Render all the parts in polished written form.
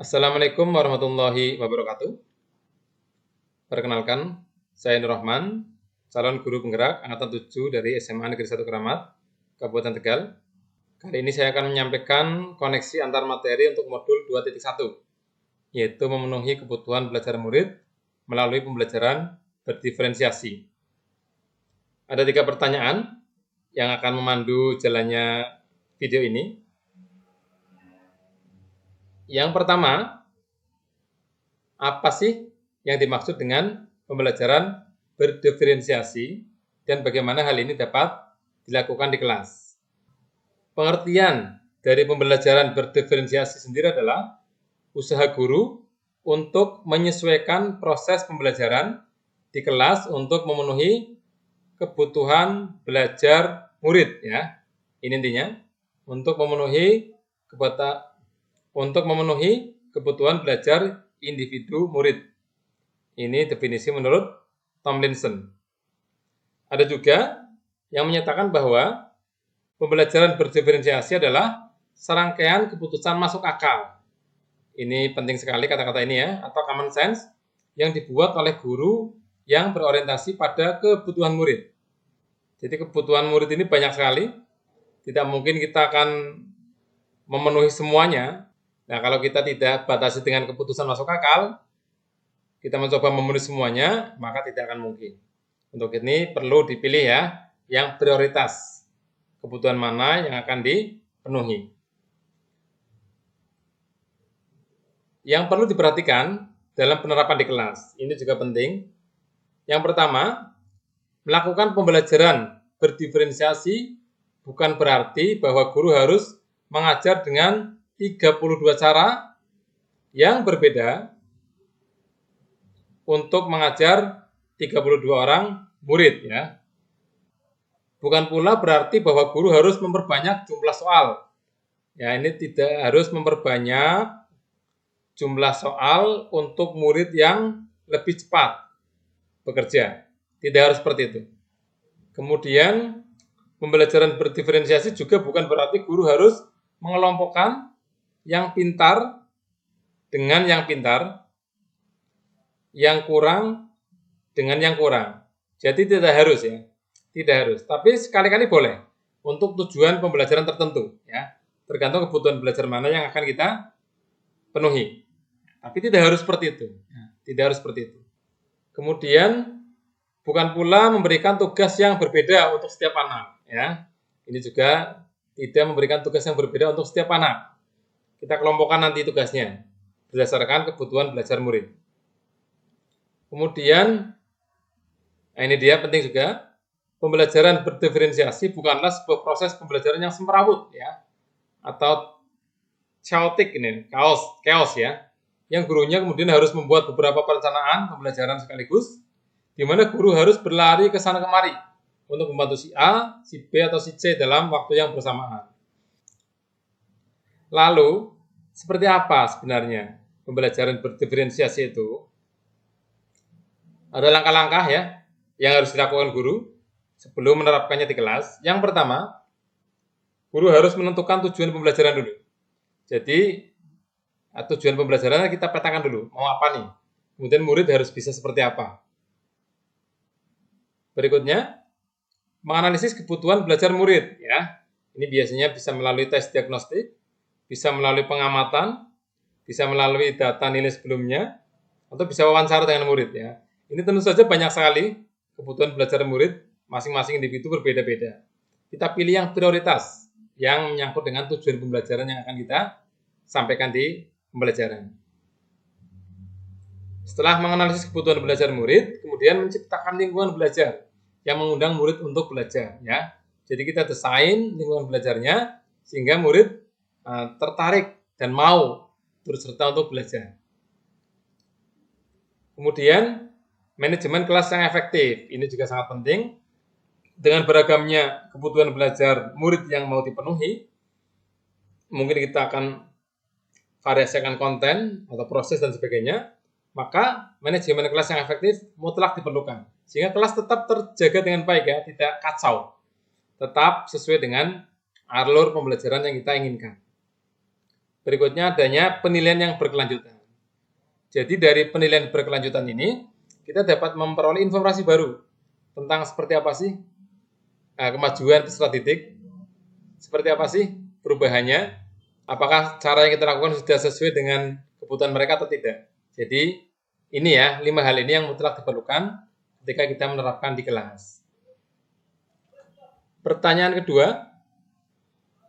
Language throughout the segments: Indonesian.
Assalamualaikum warahmatullahi wabarakatuh. Perkenalkan, saya Nur Rahman, calon guru penggerak angkatan 7 dari SMA Negeri 1 Keramat, Kabupaten Tegal. Kali ini saya akan menyampaikan koneksi antar materi untuk modul 2.1, yaitu memenuhi kebutuhan belajar murid melalui pembelajaran berdiferensiasi. Ada 3 pertanyaan yang akan memandu jalannya video ini. Yang pertama, apa sih yang dimaksud dengan pembelajaran berdiferensiasi dan bagaimana hal ini dapat dilakukan di kelas? Pengertian dari pembelajaran berdiferensiasi sendiri adalah usaha guru untuk menyesuaikan proses pembelajaran di kelas untuk memenuhi kebutuhan belajar murid, ya. Ini intinya, untuk memenuhi kebutuhan belajar individu murid. Ini definisi menurut Tomlinson. Ada juga yang menyatakan bahwa pembelajaran berdiferensiasi adalah serangkaian keputusan masuk akal. Ini penting sekali kata-kata ini ya, atau common sense yang dibuat oleh guru yang berorientasi pada kebutuhan murid. Jadi kebutuhan murid ini banyak sekali. Tidak mungkin kita akan memenuhi semuanya. Nah, kalau kita tidak batasi dengan keputusan masuk akal, kita mencoba memenuhi semuanya, maka tidak akan mungkin. Untuk ini perlu dipilih ya, yang prioritas. Kebutuhan mana yang akan dipenuhi. Yang perlu diperhatikan dalam penerapan di kelas, ini juga penting. Yang pertama, melakukan pembelajaran berdiferensiasi bukan berarti bahwa guru harus mengajar dengan 32 cara yang berbeda untuk mengajar 32 orang murid ya. Bukan pula berarti bahwa guru harus memperbanyak jumlah soal. Ya, ini tidak harus memperbanyak jumlah soal untuk murid yang lebih cepat bekerja. Tidak harus seperti itu. Kemudian, pembelajaran berdiferensiasi juga bukan berarti guru harus mengelompokkan yang pintar dengan yang pintar, yang kurang dengan yang kurang. Jadi tidak harus ya, tidak harus. Tapi sekali-kali boleh untuk tujuan pembelajaran tertentu ya, tergantung kebutuhan belajar mana yang akan kita penuhi. Tapi tidak harus seperti itu, tidak harus seperti itu. Kemudian bukan pula memberikan tugas yang berbeda untuk setiap anak ya. Ini juga tidak memberikan tugas yang berbeda untuk setiap anak. Kita kelompokkan nanti tugasnya berdasarkan kebutuhan belajar murid. Kemudian, ini dia penting juga, pembelajaran berdiferensiasi bukanlah sebuah proses pembelajaran yang semrawut ya, atau chaotic ini, chaos ya, yang gurunya kemudian harus membuat beberapa perencanaan pembelajaran sekaligus, di mana guru harus berlari ke sana kemari untuk membantu si A, si B, atau si C dalam waktu yang bersamaan. Lalu, seperti apa sebenarnya pembelajaran berdiferensiasi itu? Ada langkah-langkah ya yang harus dilakukan guru sebelum menerapkannya di kelas. Yang pertama, guru harus menentukan tujuan pembelajaran dulu. Jadi, tujuan pembelajarannya kita petakan dulu, mau apa nih? Kemudian murid harus bisa seperti apa. Berikutnya, menganalisis kebutuhan belajar murid ya. Ini biasanya bisa melalui tes diagnostik, bisa melalui pengamatan, bisa melalui data nilai sebelumnya, atau bisa wawancara dengan murid ya. Ini tentu saja banyak sekali kebutuhan belajar murid, masing-masing individu berbeda-beda. Kita pilih yang prioritas, yang menyangkut dengan tujuan pembelajaran yang akan kita sampaikan di pembelajaran. Setelah menganalisis kebutuhan belajar murid, kemudian menciptakan lingkungan belajar yang mengundang murid untuk belajar ya. Jadi kita desain lingkungan belajarnya sehingga murid tertarik dan mau turut serta untuk belajar. Kemudian manajemen kelas yang efektif, ini juga sangat penting. Dengan beragamnya kebutuhan belajar murid yang mau dipenuhi, mungkin kita akan variasikan konten atau proses dan sebagainya, maka manajemen kelas yang efektif mutlak diperlukan. Sehingga kelas tetap terjaga dengan baik ya, tidak kacau. Tetap sesuai dengan alur pembelajaran yang kita inginkan. Berikutnya adanya penilaian yang berkelanjutan. Jadi dari penilaian berkelanjutan ini, kita dapat memperoleh informasi baru tentang seperti apa sih kemajuan peserta didik, seperti apa sih perubahannya, apakah cara yang kita lakukan sudah sesuai dengan kebutuhan mereka atau tidak. Jadi ini ya, 5 hal ini yang mutlak diperlukan ketika kita menerapkan di kelas. Pertanyaan kedua,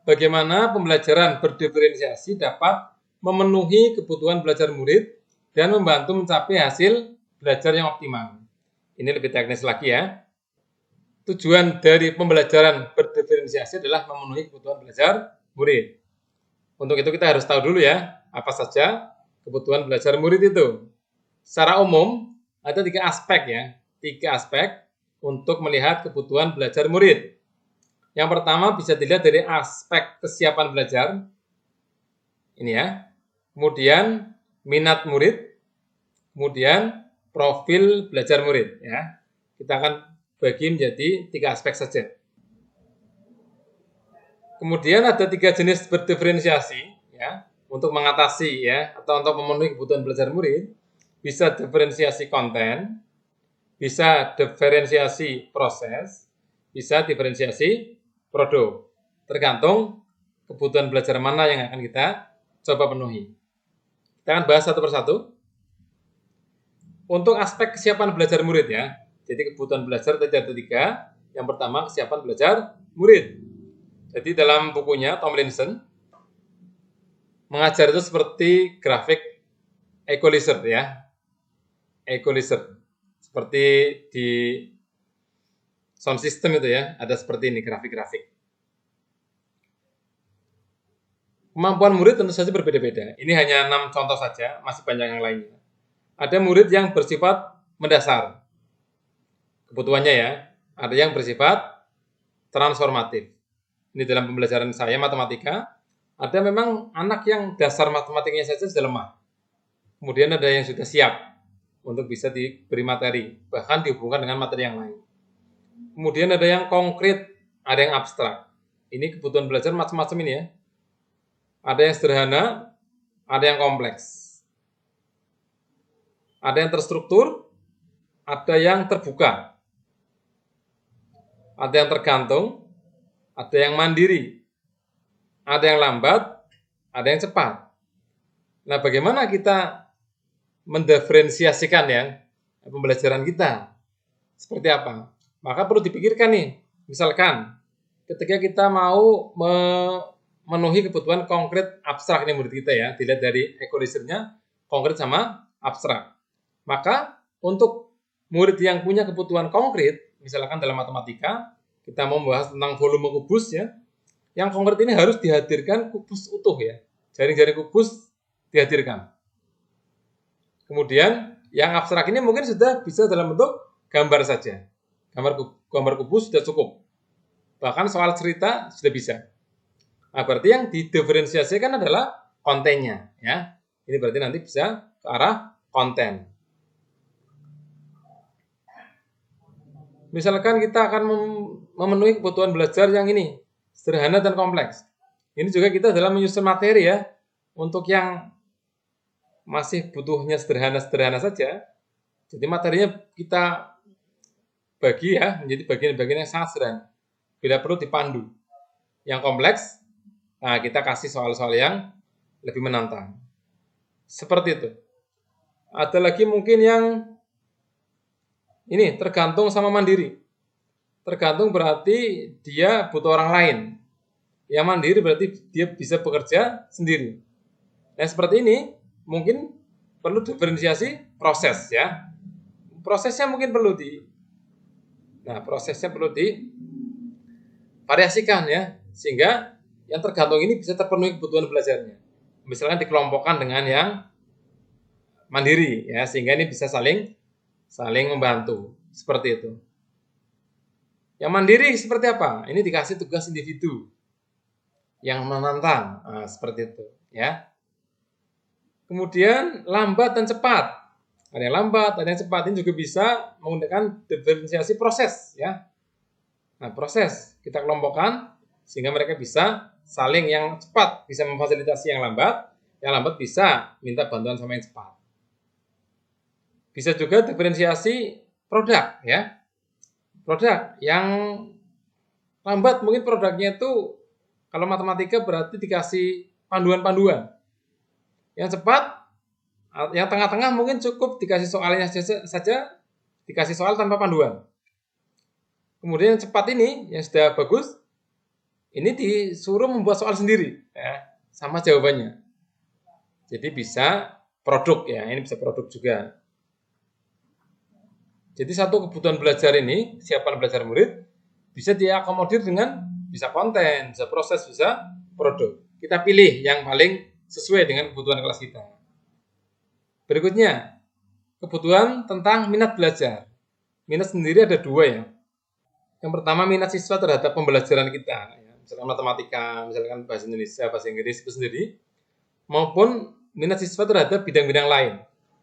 bagaimana pembelajaran berdiferensiasi dapat memenuhi kebutuhan belajar murid dan membantu mencapai hasil belajar yang optimal. Ini lebih teknis lagi ya. Tujuan dari pembelajaran berdiferensiasi adalah memenuhi kebutuhan belajar murid. Untuk itu kita harus tahu dulu ya, apa saja kebutuhan belajar murid itu. Secara umum, ada 3 aspek ya. 3 aspek untuk melihat kebutuhan belajar murid. Yang pertama bisa dilihat dari aspek kesiapan belajar. Ini ya. Kemudian minat murid. Kemudian profil belajar murid ya. Kita akan bagi menjadi 3 aspek saja. Kemudian ada 3 jenis berdiferensiasi ya, untuk mengatasi ya atau untuk memenuhi kebutuhan belajar murid. Bisa diferensiasi konten, bisa diferensiasi proses, bisa diferensiasi produk. Tergantung kebutuhan belajar mana yang akan kita coba penuhi. Kita akan bahas satu persatu. Untuk aspek kesiapan belajar murid ya. Jadi kebutuhan belajar tadi ada 3. Yang pertama kesiapan belajar murid. Jadi dalam bukunya Tomlinson mengajar itu seperti grafik equalizer ya. Equalizer. Seperti di sound system itu ya, ada seperti ini grafik-grafik. Kemampuan murid tentu saja berbeda-beda. Ini hanya 6 contoh saja, masih banyak yang lainnya. Ada murid yang bersifat mendasar. Kebutuhannya ya, ada yang bersifat transformatif. Ini dalam pembelajaran saya matematika, ada memang anak yang dasar matematikanya saja sudah lemah. Kemudian ada yang sudah siap untuk bisa diberi materi, bahkan dihubungkan dengan materi yang lain. Kemudian ada yang konkret, ada yang abstrak. Ini kebutuhan belajar macam-macam ini ya. Ada yang sederhana, ada yang kompleks. Ada yang terstruktur, ada yang terbuka. Ada yang tergantung, ada yang mandiri. Ada yang lambat, ada yang cepat. Nah, bagaimana kita mendiferensiasikan ya pembelajaran kita? Seperti apa? Maka perlu dipikirkan nih. Misalkan ketika kita mau memenuhi kebutuhan konkret abstrak ini murid kita ya, dilihat dari equalizer-nya konkret sama abstrak. Maka untuk murid yang punya kebutuhan konkret, misalkan dalam matematika kita mau membahas tentang volume kubus ya, yang konkret ini harus dihadirkan kubus utuh ya, jaring-jaring kubus dihadirkan. Kemudian yang abstrak ini mungkin sudah bisa dalam bentuk gambar saja. Gambar kubus sudah cukup. Bahkan soal cerita sudah bisa. Nah, berarti yang didiferensiasikan adalah kontennya ya. Ini berarti nanti bisa ke arah konten. Misalkan kita akan memenuhi kebutuhan belajar yang ini, sederhana dan kompleks. Ini juga kita dalam menyusun materi ya. Untuk yang masih butuhnya sederhana-sederhana saja, jadi materinya kita bagi ya menjadi bagian-bagian yang sangat sederhana. Bila perlu dipandu. Yang kompleks, nah kita kasih soal-soal yang lebih menantang. Seperti itu. Ada lagi mungkin yang ini tergantung sama mandiri. Tergantung berarti dia butuh orang lain. Yang mandiri berarti dia bisa bekerja sendiri. Nah seperti ini mungkin perlu diferensiasi proses ya. Prosesnya mungkin perlu prosesnya perlu divariasikan ya, sehingga yang tergantung ini bisa terpenuhi kebutuhan belajarnya. Misalkan dikelompokkan dengan yang mandiri ya, sehingga ini bisa saling membantu. Seperti itu. Yang mandiri seperti apa? Ini dikasih tugas individu yang menantang. Nah, seperti itu ya. Kemudian lambat dan cepat. Ada yang lambat, ada yang cepat. Ini juga bisa menggunakan diferensiasi proses ya. Nah, proses kita kelompokkan sehingga mereka bisa saling yang cepat bisa memfasilitasi yang lambat bisa minta bantuan sama yang cepat. Bisa juga diferensiasi produk ya. Produk yang lambat mungkin produknya itu kalau matematika berarti dikasih panduan-panduan. Yang cepat, yang tengah-tengah mungkin cukup dikasih soalnya saja, dikasih soal tanpa panduan. Kemudian yang cepat ini, yang sudah bagus, ini disuruh membuat soal sendiri, ya, sama jawabannya. Jadi bisa produk ya, ini bisa produk juga. Jadi satu kebutuhan belajar ini, kesiapan belajar murid, bisa diakomodir dengan bisa konten, bisa proses, bisa produk. Kita pilih yang paling sesuai dengan kebutuhan kelas kita. Berikutnya, kebutuhan tentang minat belajar. Minat sendiri ada dua ya. Yang pertama minat siswa terhadap pembelajaran kita, ya. Misalkan matematika, misalkan bahasa Indonesia, bahasa Inggris itu sendiri, maupun minat siswa terhadap bidang-bidang lain.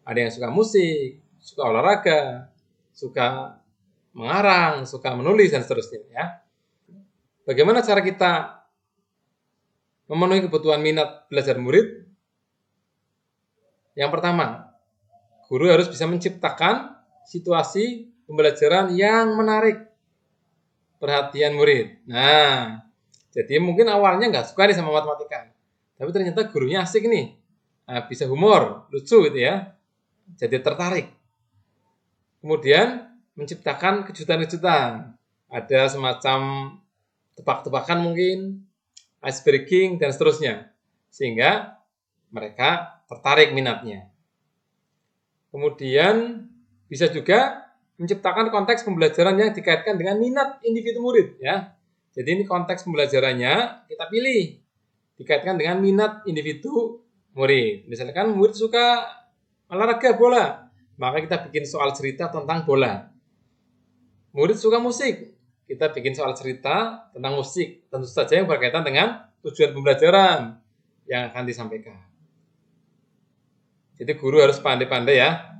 Ada yang suka musik, suka olahraga, suka mengarang, suka menulis, dan seterusnya. Ya. Bagaimana cara kita memenuhi kebutuhan minat belajar murid? Yang pertama, guru harus bisa menciptakan situasi pembelajaran yang menarik perhatian murid. Nah, jadi mungkin awalnya nggak suka nih sama matematika, tapi ternyata gurunya asik nih, nah, bisa humor, lucu gitu ya, jadi tertarik. Kemudian menciptakan kejutan-kejutan, ada semacam tebak-tebakan mungkin, ice breaking dan seterusnya, sehingga mereka tertarik minatnya. Kemudian bisa juga menciptakan konteks pembelajaran yang dikaitkan dengan minat individu murid ya. Jadi ini konteks pembelajarannya kita pilih dikaitkan dengan minat individu murid. Misalkan murid suka olahraga bola, maka kita bikin soal cerita tentang bola. Murid suka musik, kita bikin soal cerita tentang musik. Tentu saja yang berkaitan dengan tujuan pembelajaran yang akan disampaikan. Jadi guru harus pandai-pandai ya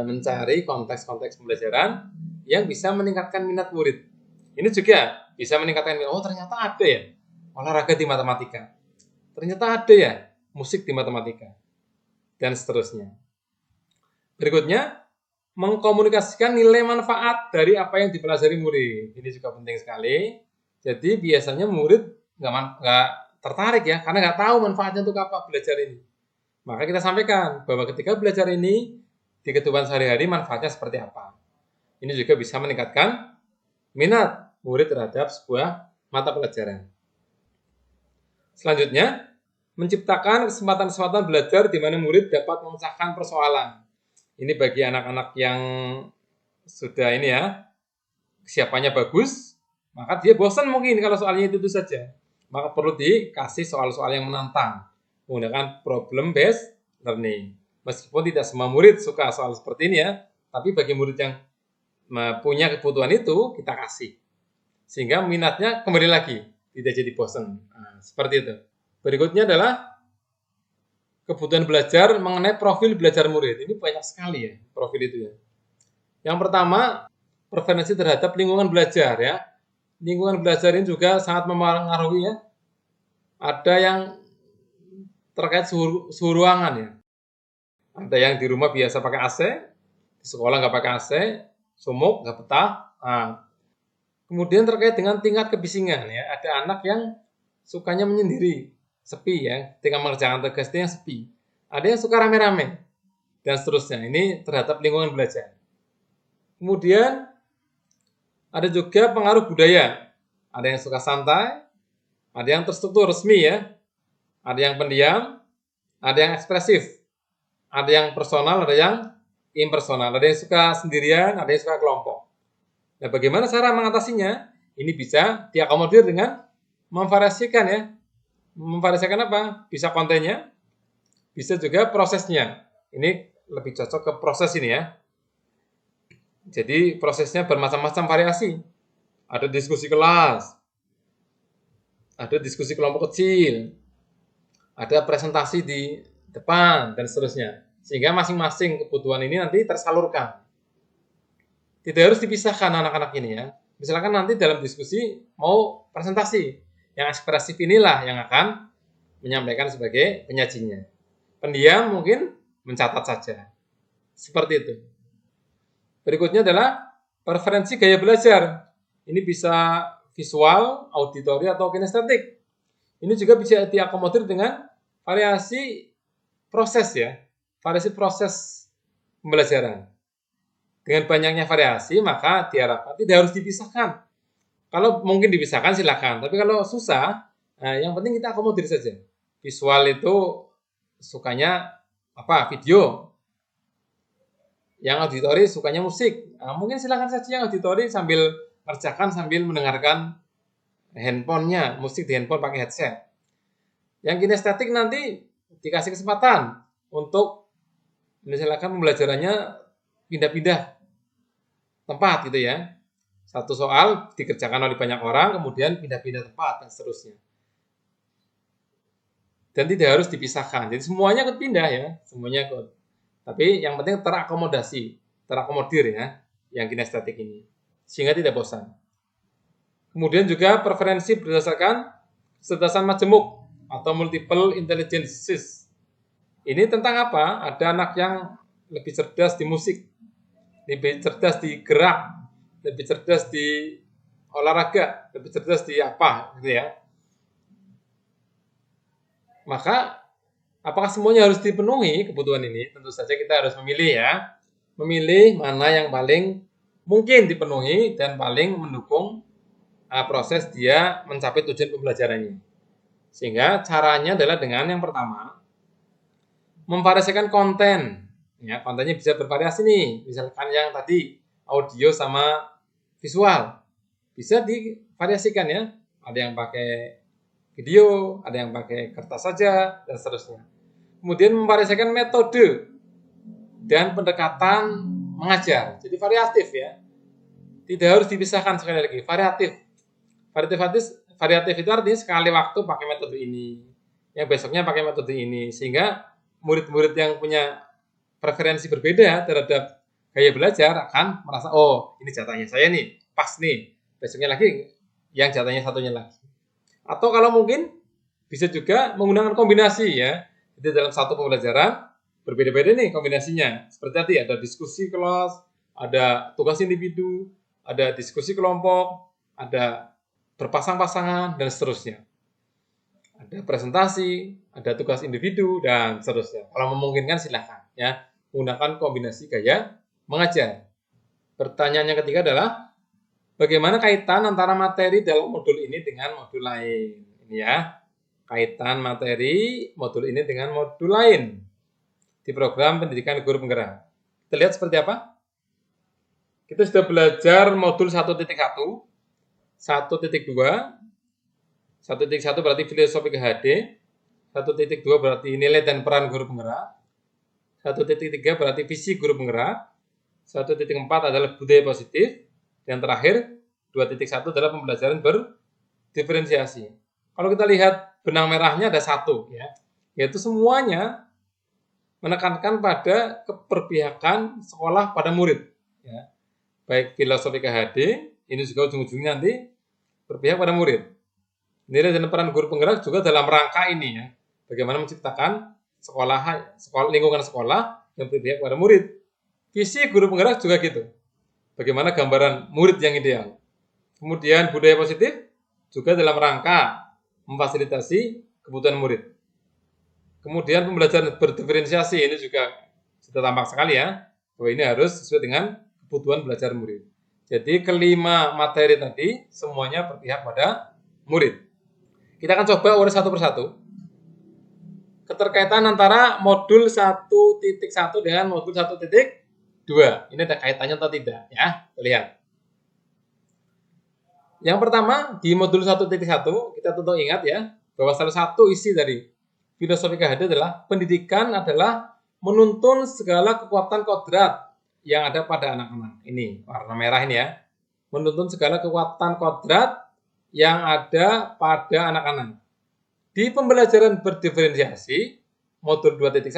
mencari konteks-konteks pembelajaran yang bisa meningkatkan minat murid. Ini juga bisa meningkatkan minat. Oh ternyata ada ya olahraga di matematika. Ternyata ada ya musik di matematika. Dan seterusnya. Berikutnya, mengkomunikasikan nilai manfaat dari apa yang dipelajari murid. Ini juga penting sekali. Jadi biasanya murid nggak tertarik ya, karena nggak tahu manfaatnya untuk apa belajar ini. Maka kita sampaikan bahwa ketika belajar ini di kehidupan sehari-hari manfaatnya seperti apa. Ini juga bisa meningkatkan minat murid terhadap sebuah mata pelajaran. Selanjutnya, menciptakan kesempatan-kesempatan belajar di mana murid dapat memecahkan persoalan. Ini bagi anak-anak yang sudah ini ya, kesiapannya bagus, maka dia bosan mungkin kalau soalnya itu saja. Maka perlu dikasih soal-soal yang menantang, menggunakan problem-based learning. Meskipun tidak semua murid suka soal seperti ini ya, tapi bagi murid yang punya kebutuhan itu, kita kasih. Sehingga minatnya kembali lagi, tidak jadi bosan. Nah, seperti itu. Berikutnya adalah kebutuhan belajar mengenai profil belajar murid. Ini banyak sekali ya, profil itu ya. Yang pertama, preferensi terhadap lingkungan belajar ya. Lingkungan belajar ini juga sangat mempengaruhi ya. Ada yang terkait suhu ruangan ya. Ada yang di rumah biasa pakai AC, di sekolah nggak pakai AC, sumuk, nggak betah. Nah, kemudian terkait dengan tingkat kebisingan ya. Ada anak yang sukanya menyendiri, sepi ya, ketika mengerjakan tugas itu yang sepi. Ada yang suka rame-rame, dan seterusnya. Ini terhadap lingkungan belajar. Kemudian ada juga pengaruh budaya. Ada yang suka santai, ada yang terstruktur resmi ya, ada yang pendiam, ada yang ekspresif, ada yang personal, ada yang impersonal, ada yang suka sendirian, ada yang suka kelompok. Nah, bagaimana cara mengatasinya? Ini bisa diakomodir dengan memvariasikan ya. Memvariasikan apa? Bisa kontennya, bisa juga prosesnya. Ini lebih cocok ke proses ini ya. Jadi prosesnya bermacam-macam variasi. Ada diskusi kelas, ada diskusi kelompok kecil, ada presentasi di depan, dan seterusnya. Sehingga masing-masing kebutuhan ini nanti tersalurkan. Tidak harus dipisahkan anak-anak ini ya. Misalkan nanti dalam diskusi mau presentasi, Yang ekspresif inilah yang akan menyampaikan sebagai penyajinya. Pendiam mungkin mencatat saja. Seperti itu. Berikutnya adalah preferensi gaya belajar. Ini bisa visual, auditori, atau kinestetik. Ini juga bisa diakomodir dengan variasi proses ya. Variasi proses pembelajaran. Dengan banyaknya variasi, maka diharapkan tidak harus dipisahkan. Kalau mungkin dipisahkan silakan, tapi kalau susah, yang penting kita akomodir saja. Visual itu sukanya video. Yang auditori sukanya musik. Mungkin silakan saja yang auditori sambil kerjakan sambil mendengarkan handphonenya, musik di handphone pakai headset. Yang kinestetik nanti dikasih kesempatan untuk misalkan pembelajarannya pindah-pindah tempat gitu ya. Satu soal dikerjakan oleh banyak orang, kemudian pindah-pindah tempat dan seterusnya. Dan tidak harus dipisahkan. Jadi semuanya ikut pindah ya, semuanya ikut. Tapi yang penting terakomodir ya, yang kinestetik ini. Sehingga tidak bosan. Kemudian juga preferensi berdasarkan kecerdasan majemuk atau multiple intelligences. Ini tentang apa? Ada anak yang lebih cerdas di musik, lebih cerdas di gerak, lebih cerdas di olahraga, lebih cerdas di apa gitu ya. Maka apakah semuanya harus dipenuhi kebutuhan ini? Tentu saja kita harus memilih ya. Memilih mana yang paling mungkin dipenuhi dan paling mendukung proses dia mencapai tujuan pembelajarannya. Sehingga caranya adalah dengan yang pertama, memvariasikan konten. Ya, kontennya bisa bervariasi nih. Misalkan yang tadi audio sama visual. Bisa divariasikan ya. Ada yang pakai video, ada yang pakai kertas saja, dan seterusnya. Kemudian memvariasikan metode dan pendekatan mengajar. Jadi variatif ya. Tidak harus dipisahkan sekali lagi. Variatif itu artinya sekali waktu pakai metode ini, yang besoknya pakai metode ini, sehingga murid-murid yang punya preferensi berbeda terhadap gaya belajar akan merasa, oh ini jatahnya saya nih, pas nih, besoknya lagi yang jatahnya satunya lagi. Atau kalau mungkin bisa juga menggunakan kombinasi ya, jadi dalam satu pembelajaran berbeda-beda nih kombinasinya, seperti tadi ada diskusi kelas, ada tugas individu, ada diskusi kelompok, ada berpasang-pasangan, dan seterusnya. Ada presentasi, ada tugas individu, dan seterusnya. Kalau memungkinkan silakan ya, menggunakan kombinasi gaya mengajar. Pertanyaan yang ketiga adalah, bagaimana kaitan antara materi dalam modul ini dengan modul lain? Ini ya, kaitan materi modul ini dengan modul lain di program pendidikan guru penggerak. Kita lihat seperti apa? Kita sudah belajar modul 1.1, 1.2, 1.1 berarti filosofi KHD, 1.2 berarti nilai dan peran guru penggerak, 1.3 berarti visi guru penggerak, 1.4 adalah budaya positif, dan terakhir 2.1 adalah pembelajaran berdiferensiasi. Kalau kita lihat benang merahnya ada satu ya, yaitu semuanya menekankan pada keberpihakan sekolah pada murid ya. Baik filosofi KHD, ini juga ujung-ujungnya nanti berpihak pada murid. Nilai dan peran guru penggerak juga dalam rangka ini ya, bagaimana menciptakan lingkungan sekolah yang berpihak pada murid. Visi guru penggerak juga gitu, bagaimana gambaran murid yang ideal. Kemudian budaya positif juga dalam rangka memfasilitasi kebutuhan murid. Kemudian pembelajaran berdiferensiasi ini juga sudah tampak sekali ya, bahwa ini harus sesuai dengan kebutuhan belajar murid. Jadi kelima materi tadi semuanya berpihak pada murid. Kita akan coba urus satu persatu. Keterkaitan antara modul 1.1 dengan modul 1.2. Ini ada kaitannya atau tidak ya? Lihat. Yang pertama di modul 1.1 kita tentu ingat ya, bahwa salah satu isi dari filosofi KHD adalah pendidikan adalah menuntun segala kekuatan kodrat yang ada pada anak-anak. Ini warna merah ini ya. Menuntun segala kekuatan kodrat yang ada pada anak-anak. Di pembelajaran berdiferensiasi modul 2.1,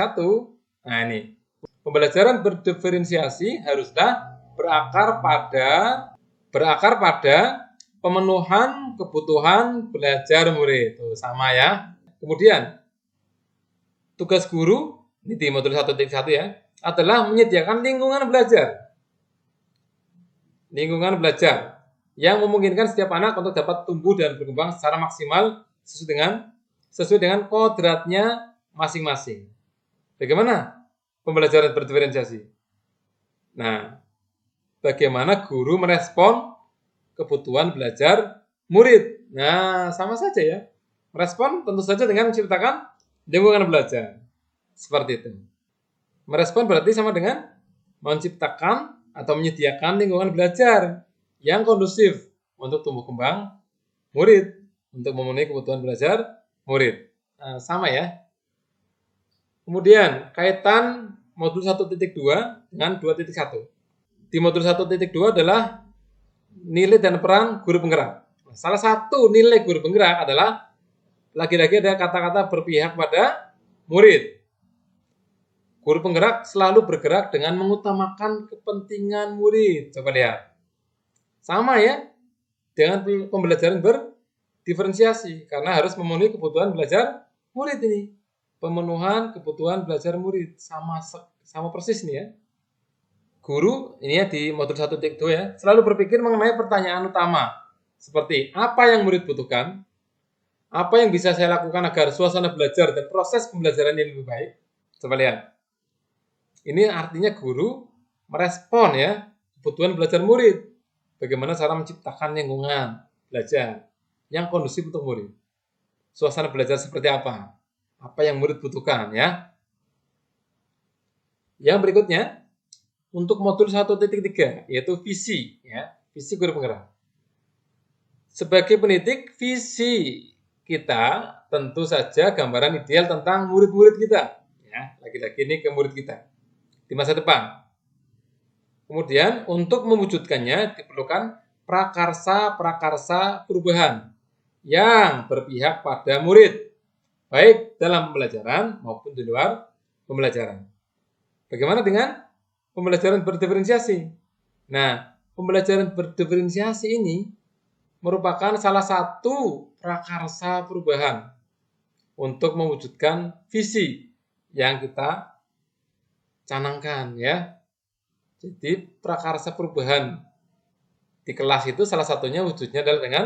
nah ini. Pembelajaran berdiferensiasi haruslah berakar pada pemenuhan kebutuhan belajar murid. Tuh, sama ya. Kemudian, tugas guru, ini di modul 1.1 ya, adalah menyediakan lingkungan belajar. Lingkungan belajar yang memungkinkan setiap anak untuk dapat tumbuh dan berkembang secara maksimal sesuai dengan kodratnya masing-masing. Bagaimana pembelajaran berdiferensiasi? Nah, bagaimana guru merespon kebutuhan belajar murid? Nah, sama saja ya. Merespon tentu saja dengan menciptakan lingkungan belajar. Seperti itu. Merespon berarti sama dengan menciptakan atau menyediakan lingkungan belajar yang kondusif untuk tumbuh kembang murid, untuk memenuhi kebutuhan belajar murid. Nah, sama ya. Kemudian, kaitan modul 1.2 dengan 2.1. Di modul 1.2 adalah nilai dan peran guru penggerak. Salah satu nilai guru penggerak adalah lagi-lagi ada kata-kata berpihak pada murid. Guru penggerak selalu bergerak dengan mengutamakan kepentingan murid. Coba lihat. Sama ya dengan pembelajaran berdiferensiasi karena harus memenuhi kebutuhan belajar murid ini. Pemenuhan kebutuhan belajar murid sama persis nih ya. Guru ini ya di modul 1.2 ya, selalu berpikir mengenai pertanyaan utama seperti apa yang murid butuhkan, apa yang bisa saya lakukan agar suasana belajar dan proses pembelajaran yang lebih baik. Coba lihat. Ini artinya guru merespon ya kebutuhan belajar murid. Bagaimana cara menciptakan lingkungan belajar yang kondusif untuk murid. Suasana belajar seperti apa? Apa yang murid butuhkan ya. Yang berikutnya untuk modul 1.3 yaitu visi ya, visi guru penggerak. Sebagai pendidik, visi kita tentu saja gambaran ideal tentang murid-murid kita ya, lagi-lagi ini ke murid kita di masa depan. Kemudian untuk mewujudkannya diperlukan prakarsa-prakarsa perubahan yang berpihak pada murid, baik dalam pembelajaran maupun di luar pembelajaran. Bagaimana dengan pembelajaran berdiferensiasi? Nah, pembelajaran berdiferensiasi ini merupakan salah satu prakarsa perubahan untuk mewujudkan visi yang kita canangkan ya. Jadi prakarsa perubahan di kelas itu salah satunya wujudnya adalah dengan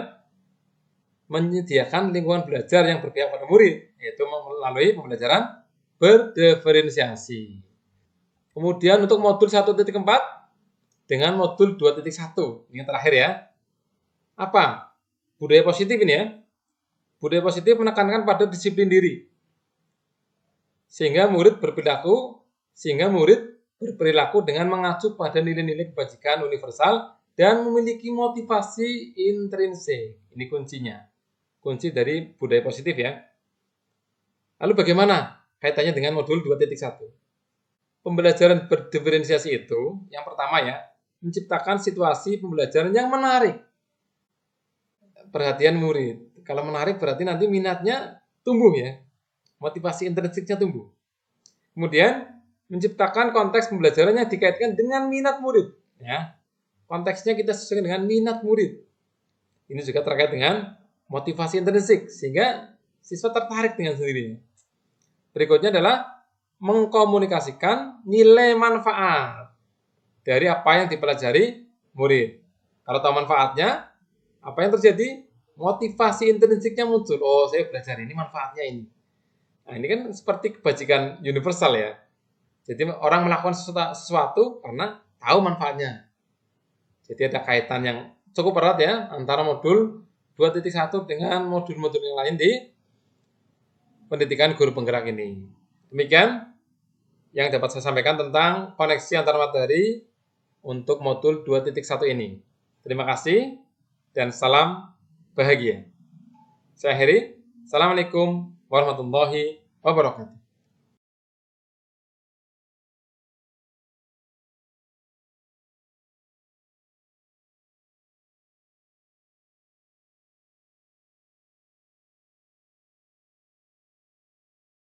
menyediakan lingkungan belajar yang berpihak pada murid, yaitu melalui pembelajaran berdiferensiasi. Kemudian untuk modul 1.4 dengan modul 2.1, ini yang terakhir ya. Apa? Budaya positif ini ya. Budaya positif menekankan pada disiplin diri. Sehingga murid berperilaku dengan mengacu pada nilai-nilai kebajikan universal dan memiliki motivasi intrinsik. Ini kuncinya. Kunci dari budaya positif ya. Lalu bagaimana kaitannya dengan modul 2.1? Pembelajaran berdiferensiasi itu, yang pertama ya, menciptakan situasi pembelajaran yang menarik perhatian murid. Kalau menarik berarti nanti minatnya tumbuh ya. Motivasi intrinsiknya tumbuh. Kemudian menciptakan konteks pembelajaran yang dikaitkan dengan minat murid. Ya, konteksnya kita sesuaikan dengan minat murid. Ini juga terkait dengan motivasi intrinsik, sehingga siswa tertarik dengan sendirinya. Berikutnya adalah mengkomunikasikan nilai manfaat dari apa yang dipelajari murid. Kalau tahu manfaatnya, apa yang terjadi? Motivasi intrinsiknya muncul. Oh, saya belajar ini manfaatnya ini. Nah, ini kan seperti kebajikan universal ya. Jadi orang melakukan sesuatu karena tahu manfaatnya. Jadi ada kaitan yang cukup erat ya antara modul 2.1 dengan modul-modul yang lain di pendidikan guru penggerak ini. Demikian yang dapat saya sampaikan tentang koneksi antar materi untuk modul 2.1 ini. Terima kasih dan salam bahagia. Saya akhiri. Assalamualaikum warahmatullahi wabarakatuh.